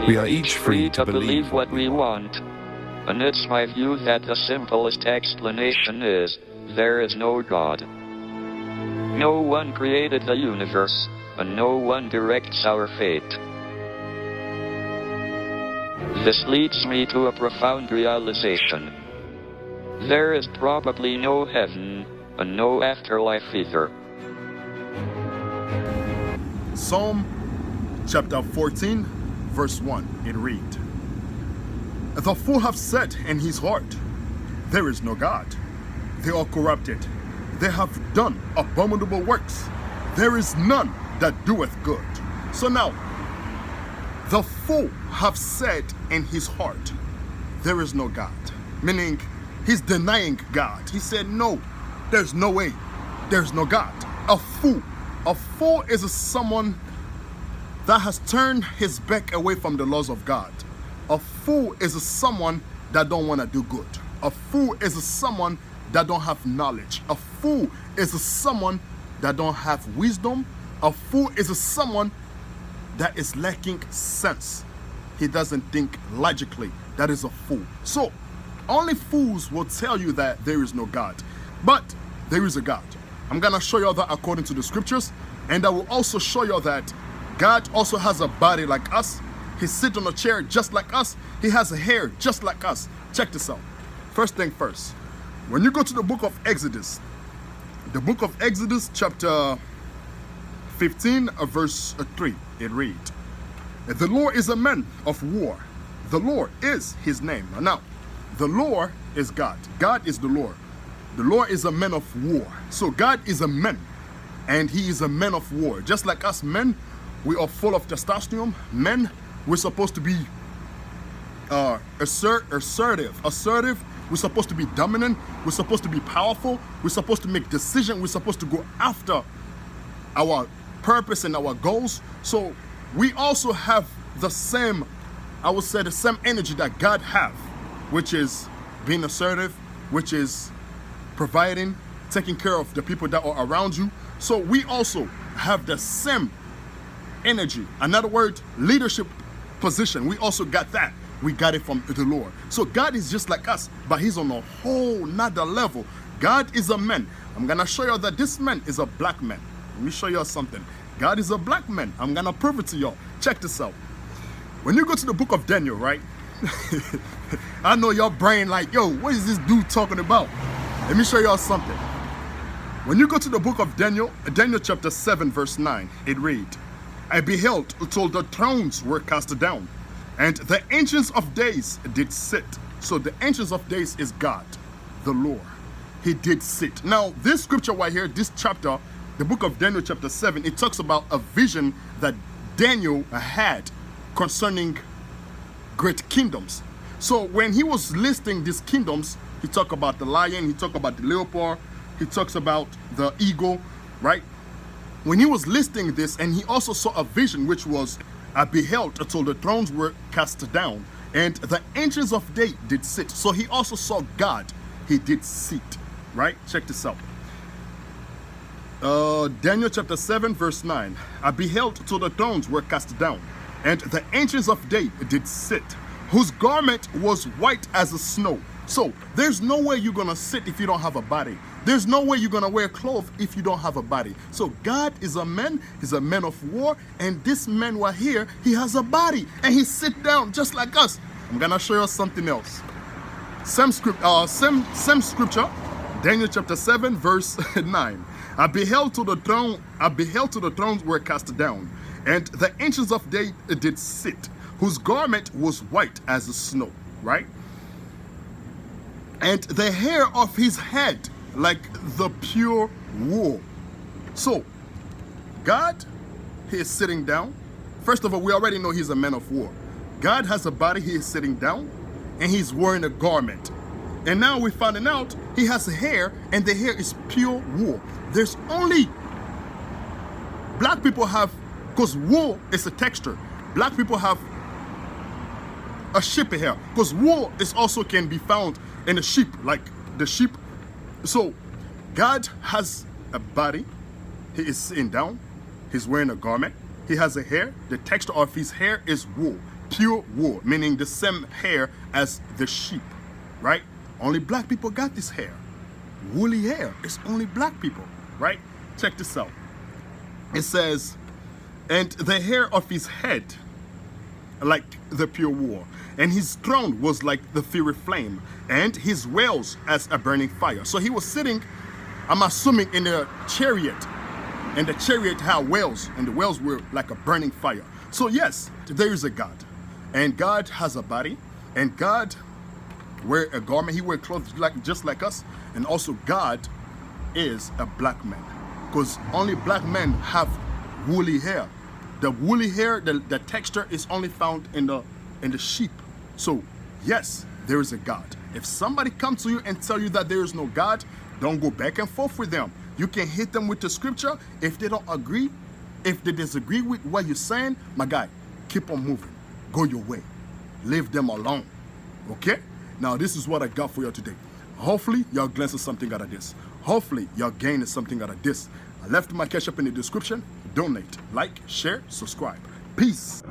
We are each free to believe what we want. And it's my view that the simplest explanation is, there is no God. No one created the universe, and no one directs our fate. This leads me to a profound realization. There is probably no heaven, and no afterlife either. Psalm chapter 14, verse 1, it reads, "The fool hath said in his heart, there is no God. They are corrupted. They have done abominable works. There is none that doeth good." So now, the fool hath said in his heart, there is no God. Meaning, he's denying God. He said, no, there's no way. There's no God. A fool. A fool is someone that has turned his back away from the laws of God. A fool is someone that don't want to do good. A fool is someone that don't have knowledge. A fool is someone that don't have wisdom. A fool is someone that is lacking sense. He doesn't think logically. That is a fool. So, only fools will tell you that there is no God. But there is a God. I'm going to show you that according to the scriptures. And I will also show you that God also has a body like us. He sits on a chair just like us. He has a hair just like us. Check this out. First thing first. When you go to the book of Exodus chapter 15, verse 3, it reads, "The Lord is a man of war. The Lord is his name." Now, the Lord is God. God is the Lord. The Lord is a man of war. So God is a man, and he is a man of war. Just like us men, we are full of testosterone. Men, we're supposed to be assertive. We're supposed to be dominant. We're supposed to be powerful. We're supposed to make decisions. We're supposed to go after our purpose and our goals. So we also have the same, I would say, the same energy that God have, which is being assertive, which is providing, taking care of the people that are around you. So we also have the same energy. Another word, leadership position. We also got that. We got it from the Lord. So God is just like us, but he's on a whole nother level. God is a man. I'm going to show you that this man is a black man. Let me show you something. God is a black man. I'm going to prove it to y'all. Check this out. When you go to the book of Daniel, right? I know your brain like, yo, what is this dude talking about? Let me show y'all something. When you go to the book of Daniel, Daniel chapter 7, verse 9, it reads, "I beheld till the thrones were cast down, and the ancients of days did sit." So the ancients of days is God, the Lord. He did sit. Now, this scripture right here, this chapter, the book of Daniel chapter 7, it talks about a vision that Daniel had concerning great kingdoms. So when he was listing these kingdoms, he talked about the lion, he talked about the leopard, he talks about the eagle, right? When he was listing this, and he also saw a vision, which was, "I beheld until the thrones were cast down, and the ancients of days did sit." So he also saw God. He did sit, right? Check this out. Daniel chapter 7, verse 9. "I beheld till the thrones were cast down, and the ancients of days did sit, whose garment was white as the snow." So there's no way you're going to sit if you don't have a body. There's no way you're going to wear clothes if you don't have a body. So God is a man. He's a man of war. And this man right here, he has a body. And he sit down just like us. I'm going to show you something else. Same scripture. Daniel chapter 7, verse 9. "I beheld till the thrones were cast down, and the ancients of days did sit, whose garment was white as the snow," right? "And the hair of his head like the pure wool." So, God, he is sitting down. First of all, we already know he's a man of war. God has a body, he is sitting down, and he's wearing a garment. And now we're finding out he has hair, and the hair is pure wool. There's only, black people have, because wool is a texture. Black people have a sheep hair, because wool is also can be found in a sheep, like the sheep. So God has a body. He is sitting down. He's wearing a garment. He has a hair. The texture of his hair is wool. pure wool, meaning the same hair as the sheep, right? Only black people got this hair. Woolly hair. It's only black people, right? Check this out. It says, and the hair of his head like the pure wool, and his throne was like the fiery flame, and his wheels as a burning fire. So he was sitting, I'm assuming, in a chariot, and the chariot had wheels, and the wheels were like a burning fire. So yes, there is a God, and God has a body, and God wear a garment, he wear clothes just like us, and also God is a black man, because only black men have woolly hair. The woolly hair, the texture is only found in the sheep. So yes, there is a God. If somebody comes to you and tell you that there is no God, don't go back and forth with them. You can hit them with the scripture. If they don't agree, if they disagree with what you're saying, my guy, keep on moving. Go your way. Leave them alone. Okay? Now this is what I got for you today. Hopefully y'all gleaning something out of this. Hopefully y'all gaining something out of this. I left my cash up in the description. Donate, like, share, subscribe. Peace.